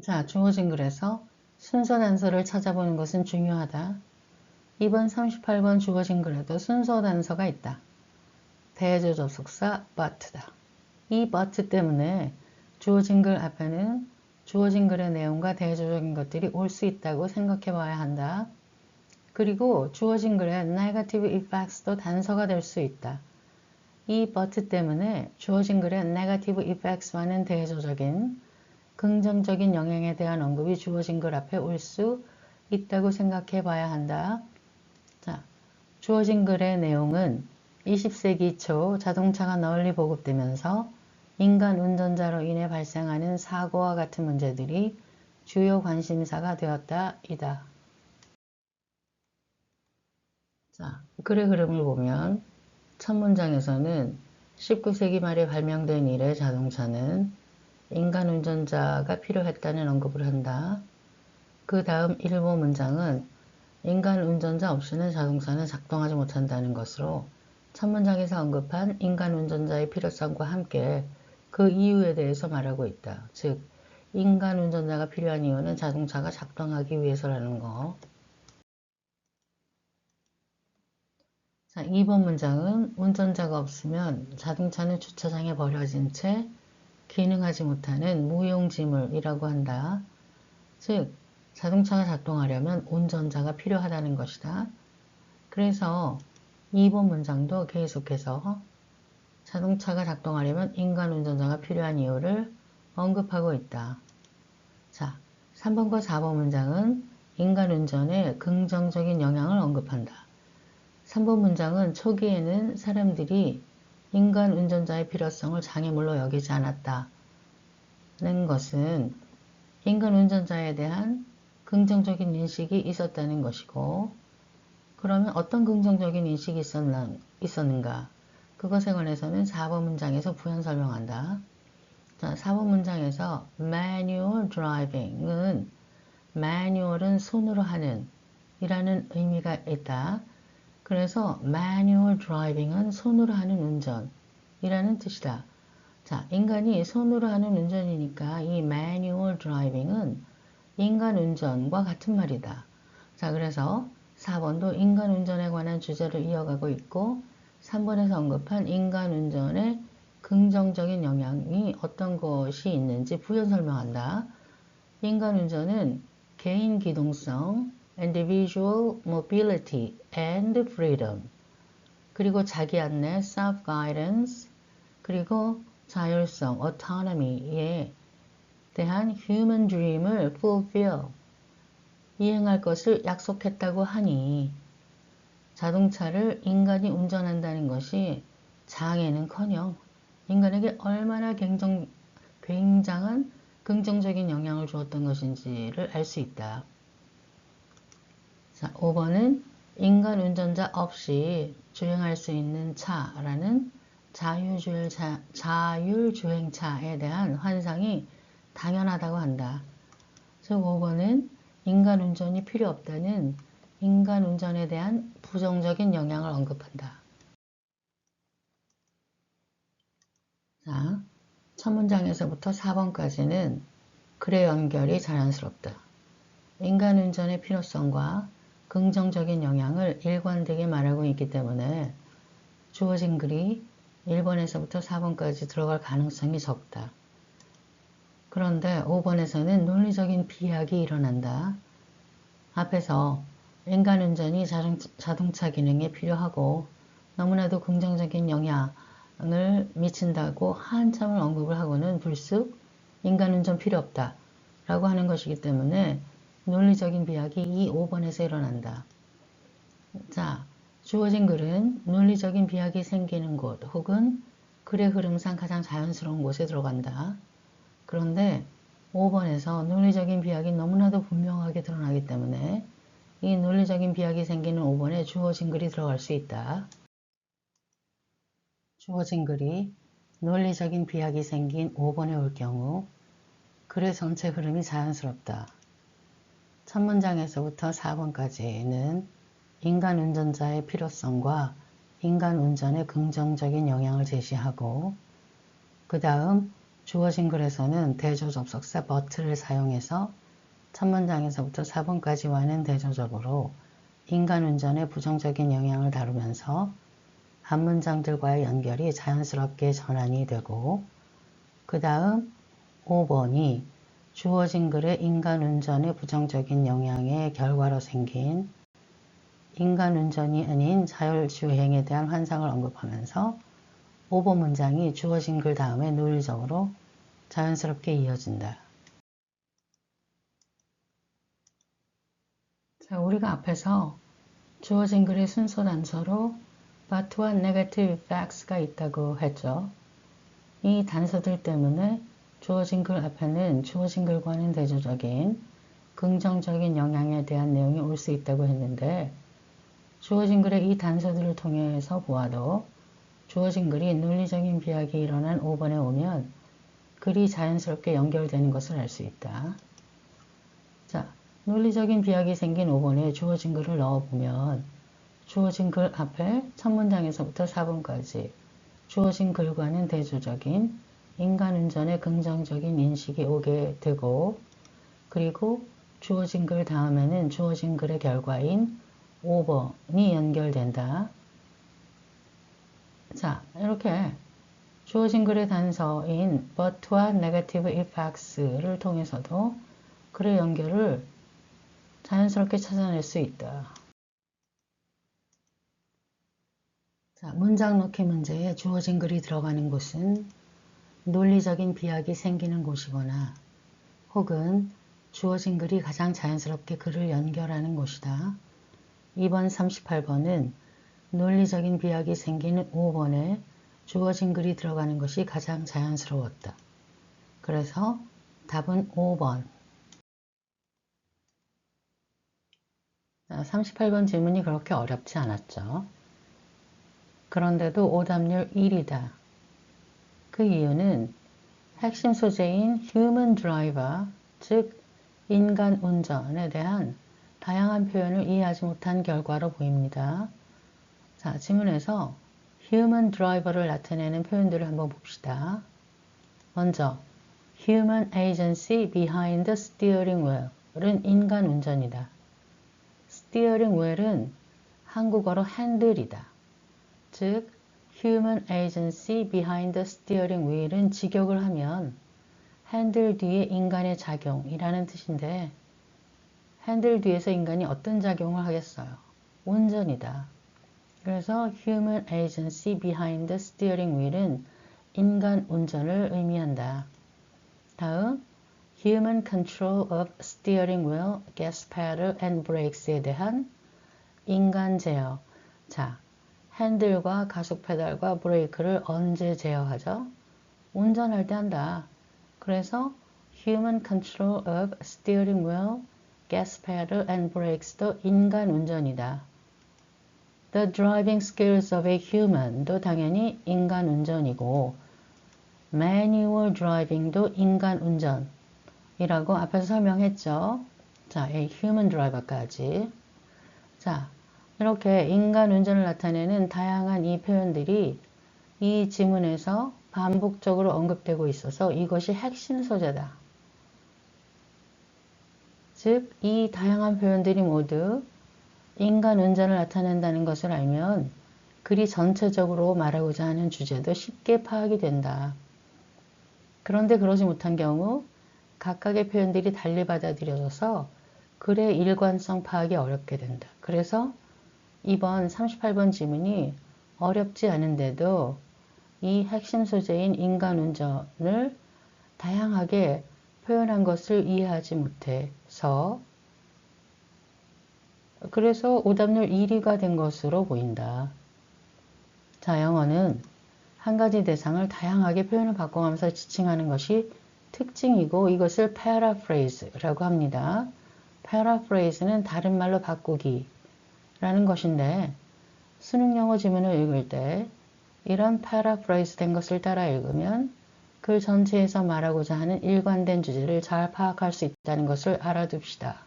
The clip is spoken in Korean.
자, 주어진 글에서 순서 단서를 찾아보는 것은 중요하다. 2번 38번 주어진 글에도 순서 단서가 있다. 대조 접속사 but다. 이 but 때문에 주어진 글 앞에는 주어진 글의 내용과 대조적인 것들이 올 수 있다고 생각해 봐야 한다. 그리고 주어진 글의 negative effects도 단서가 될 수 있다. 이 but 때문에 주어진 글의 negative effects와는 대조적인 긍정적인 영향에 대한 언급이 주어진 글 앞에 올 수 있다고 생각해 봐야 한다. 자, 주어진 글의 내용은 20세기 초 자동차가 널리 보급되면서 인간 운전자로 인해 발생하는 사고와 같은 문제들이 주요 관심사가 되었다. 이다. 자, 글의 흐름을 보면 첫 문장에서는 19세기 말에 발명된 이래 자동차는 인간 운전자가 필요했다는 언급을 한다. 그 다음 일부 문장은 인간 운전자 없이는 자동차는 작동하지 못한다는 것으로 첫 문장에서 언급한 인간 운전자의 필요성과 함께 그 이유에 대해서 말하고 있다. 즉, 인간 운전자가 필요한 이유는 자동차가 작동하기 위해서라는 거. 자, 2번 문장은 운전자가 없으면 자동차는 주차장에 버려진 채 기능하지 못하는 무용지물이라고 한다. 즉, 자동차가 작동하려면 운전자가 필요하다는 것이다. 그래서 2번 문장도 계속해서 자동차가 작동하려면 인간 운전자가 필요한 이유를 언급하고 있다. 자, 3번과 4번 문장은 인간 운전에 긍정적인 영향을 언급한다. 3번 문장은 초기에는 사람들이 인간 운전자의 필요성을 장애물로 여기지 않았다는 것은 인간 운전자에 대한 긍정적인 인식이 있었다는 것이고, 그러면 어떤 긍정적인 인식이 있었는가? 그것에 관해서는 4번 문장에서 부연 설명한다. 자, 4번 문장에서 manual driving은 manual은 손으로 하는 이라는 의미가 있다. 그래서 manual driving은 손으로 하는 운전이라는 뜻이다. 자, 인간이 손으로 하는 운전이니까 이 manual driving은 인간 운전과 같은 말이다. 자, 그래서 4번도 인간 운전에 관한 주제를 이어가고 있고 3번에서 언급한 인간 운전의 긍정적인 영향이 어떤 것이 있는지 부연 설명한다. 인간 운전은 개인 기동성, individual mobility and freedom, 그리고 자기 안내, self-guidance, 그리고 자율성, autonomy에 대한 human dream을 fulfill, 이행할 것을 약속했다고 하니 자동차를 인간이 운전한다는 것이 장애는커녕 인간에게 얼마나 굉장한 긍정적인 영향을 주었던 것인지를 알 수 있다. 자, 5번은 인간 운전자 없이 주행할 수 있는 차라는 자율주행차에 대한 환상이 당연하다고 한다. 즉 5번은 인간 운전이 필요 없다는 인간 운전에 대한 부정적인 영향을 언급한다. 자, 첫 문장에서부터 4번까지는 글의 연결이 자연스럽다. 인간 운전의 필요성과 긍정적인 영향을 일관되게 말하고 있기 때문에 주어진 글이 1번에서부터 4번까지 들어갈 가능성이 적다. 그런데 5번에서는 논리적인 비약이 일어난다. 앞에서 인간 운전이 자동차 기능에 필요하고 너무나도 긍정적인 영향을 미친다고 한참을 언급을 하고는 불쑥 인간 운전 필요 없다 라고 하는 것이기 때문에 논리적인 비약이 이 5번에서 일어난다. 자, 주어진 글은 논리적인 비약이 생기는 곳 혹은 글의 흐름상 가장 자연스러운 곳에 들어간다. 그런데 5번에서 논리적인 비약이 너무나도 분명하게 드러나기 때문에 이 논리적인 비약이 생기는 5번에 주어진 글이 들어갈 수 있다. 주어진 글이 논리적인 비약이 생긴 5번에 올 경우 글의 전체 흐름이 자연스럽다. 첫 문장에서부터 4번까지는 인간 운전자의 필요성과 인간 운전의 긍정적인 영향을 제시하고 그 다음 주어진 글에서는 대조 접속사 but를 사용해서 첫 문장에서부터 4번까지 와는 대조적으로 인간 운전의 부정적인 영향을 다루면서 앞 문장들과의 연결이 자연스럽게 전환이 되고, 그 다음 5번이 주어진 글의 인간 운전의 부정적인 영향의 결과로 생긴 인간 운전이 아닌 자율주행에 대한 환상을 언급하면서 5번 문장이 주어진 글 다음에 논리적으로 자연스럽게 이어진다. 자, 우리가 앞에서 주어진 글의 순서 단서로 but와 negative facts가 있다고 했죠. 이 단서들 때문에 주어진 글 앞에는 주어진 글과는 대조적인 긍정적인 영향에 대한 내용이 올 수 있다고 했는데, 주어진 글의 이 단서들을 통해서 보아도 주어진 글이 논리적인 비약이 일어난 5번에 오면 글이 자연스럽게 연결되는 것을 알 수 있다. 자, 논리적인 비약이 생긴 5번에 주어진 글을 넣어보면 주어진 글 앞에 첫 문장에서부터 4번까지 주어진 글과는 대조적인 인간 운전의 긍정적인 인식이 오게 되고, 그리고 주어진 글 다음에는 주어진 글의 결과인 5번이 연결된다. 자, 이렇게 주어진 글의 단서인 but와 negative effects를 통해서도 글의 연결을 자연스럽게 찾아낼 수 있다. 자, 문장 넣기 문제에 주어진 글이 들어가는 곳은 논리적인 비약이 생기는 곳이거나 혹은 주어진 글이 가장 자연스럽게 글을 연결하는 곳이다. 2번 38번은 논리적인 비약이 생기는 5번에 주어진 글이 들어가는 것이 가장 자연스러웠다. 그래서 답은 5번. 38번 질문이 그렇게 어렵지 않았죠. 그런데도 오답률 1이다. 그 이유는 핵심 소재인 human driver, 즉 인간 운전에 대한 다양한 표현을 이해하지 못한 결과로 보입니다. 자, 지문에서 human driver를 나타내는 표현들을 한번 봅시다. 먼저 human agency behind the steering wheel은 인간 운전이다. steering wheel은 한국어로 핸들이다. 즉 human agency behind the steering wheel은 직역을 하면 핸들 뒤에 인간의 작용이라는 뜻인데, 핸들 뒤에서 인간이 어떤 작용을 하겠어요? 운전이다. 그래서 human agency behind the steering wheel은 인간 운전을 의미한다. 다음, human control of steering wheel, gas pedal and brakes에 대한 인간 제어. 자, 핸들과 가속 페달과 브레이크를 언제 제어하죠? 운전할 때 한다. 그래서 human control of steering wheel, gas pedal and brakes도 인간 운전이다. The driving skills of a human도 당연히 인간 운전이고, manual driving도 인간 운전이라고 앞에서 설명했죠. 자, a human driver까지. 자, 이렇게 인간 운전을 나타내는 다양한 이 표현들이 이 지문에서 반복적으로 언급되고 있어서 이것이 핵심 소재다. 즉, 이 다양한 표현들이 모두 인간 운전을 나타낸다는 것을 알면 글이 전체적으로 말하고자 하는 주제도 쉽게 파악이 된다. 그런데 그러지 못한 경우 각각의 표현들이 달리 받아들여져서 글의 일관성 파악이 어렵게 된다. 그래서 이번 38번 지문이 어렵지 않은데도 이 핵심 소재인 인간 운전을 다양하게 표현한 것을 이해하지 못해서 그래서 오답률 1위가 된 것으로 보인다. 자, 영어는 한 가지 대상을 다양하게 표현을 바꿔가면서 지칭하는 것이 특징이고 이것을 paraphrase라고 합니다. paraphrase는 다른 말로 바꾸기 라는 것인데 수능 영어 지문을 읽을 때 이런 paraphrase 된 것을 따라 읽으면 글 전체에서 말하고자 하는 일관된 주제를 잘 파악할 수 있다는 것을 알아둡시다.